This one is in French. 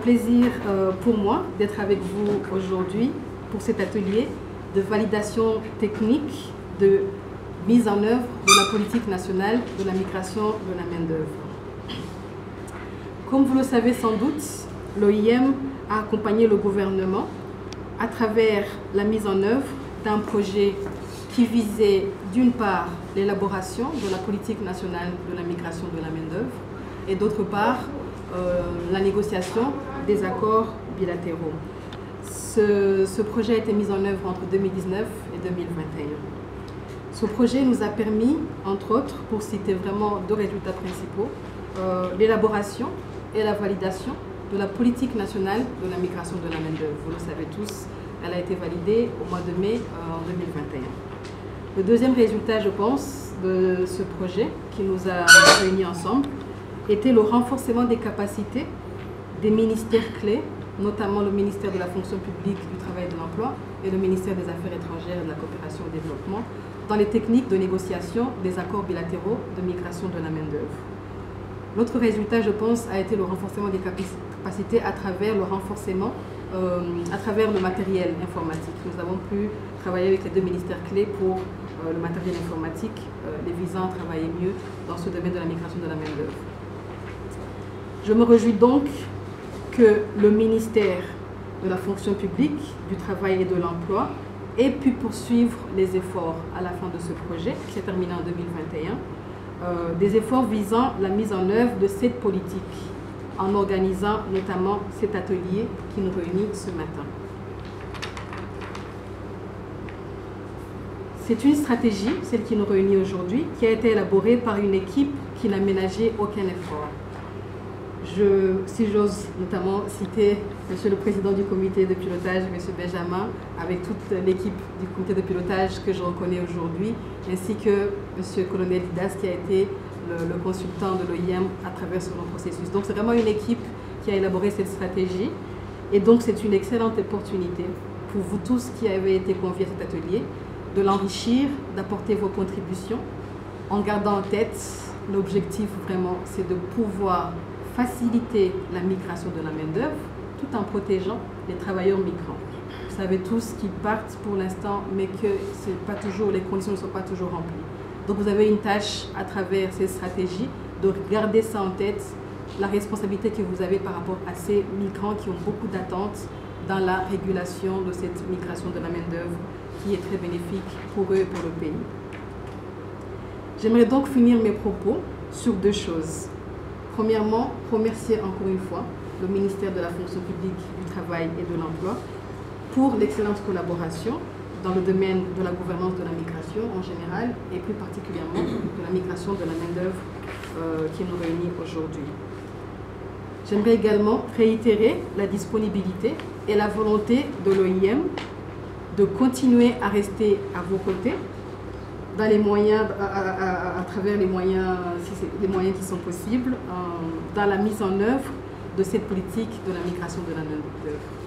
plaisir pour moi d'être avec vous aujourd'hui pour cet atelier de validation technique de mise en œuvre de la politique nationale de la migration de la main-d'œuvre. Comme vous le savez sans doute, l'OIM a accompagné le gouvernement à travers la mise en œuvre d'un projet qui visait d'une part l'élaboration de la politique nationale de la migration de la main-d'œuvre et d'autre part la négociation des accords bilatéraux. Ce projet a été mis en œuvre entre 2019 et 2021. Ce projet nous a permis, entre autres, pour citer vraiment deux résultats principaux, l'élaboration et la validation de la politique nationale de la migration de la main-d'œuvre. Vous le savez tous, elle a été validée au mois de mai en 2021. Le deuxième résultat, je pense, de ce projet qui nous a réunis ensemble était le renforcement des capacités des ministères clés, notamment le ministère de la fonction publique, du travail et de l'emploi et le ministère des Affaires étrangères et de la coopération au développement dans les techniques de négociation des accords bilatéraux de migration de la main-d'œuvre. L'autre résultat, je pense, a été le renforcement des capacités à travers le renforcement, à travers le matériel informatique. Nous avons pu travailler avec les deux ministères clés pour le matériel informatique, les visant à travailler mieux dans ce domaine de la migration de la main-d'œuvre. Je me réjouis donc que le ministère de la fonction publique, du travail et de l'emploi ait pu poursuivre les efforts à la fin de ce projet, qui s'est terminé en 2021, des efforts visant la mise en œuvre de cette politique, en organisant notamment cet atelier qui nous réunit ce matin. C'est une stratégie, celle qui nous réunit aujourd'hui, qui a été élaborée par une équipe qui n'a ménagé aucun effort. Si j'ose notamment citer Monsieur le Président du comité de pilotage, Monsieur Benjamin, avec toute l'équipe du comité de pilotage que je reconnais aujourd'hui, ainsi que Monsieur Colonel Didas qui a été le consultant de l'OIM à travers ce long processus. Donc c'est vraiment une équipe qui a élaboré cette stratégie et donc c'est une excellente opportunité pour vous tous qui avez été conviés à cet atelier de l'enrichir, d'apporter vos contributions en gardant en tête l'objectif vraiment, c'est de pouvoir faciliter la migration de la main-d'œuvre tout en protégeant les travailleurs migrants. Vous savez tous qu'ils partent pour l'instant, mais que les conditions ne sont pas toujours remplies. Donc vous avez une tâche à travers ces stratégies de garder ça en tête, la responsabilité que vous avez par rapport à ces migrants qui ont beaucoup d'attentes dans la régulation de cette migration de la main-d'œuvre qui est très bénéfique pour eux et pour le pays. J'aimerais donc finir mes propos sur deux choses. Premièrement, remercier encore une fois le ministère de la fonction publique, du travail et de l'emploi pour l'excellente collaboration dans le domaine de la gouvernance de la migration en général et plus particulièrement de la migration de la main-d'œuvre qui nous réunit aujourd'hui. J'aimerais également réitérer la disponibilité et la volonté de l'OIM de continuer à rester à vos côtés dans les moyens, à travers les moyens qui sont possibles, dans la mise en œuvre de cette politique de la migration de la main-d'œuvre.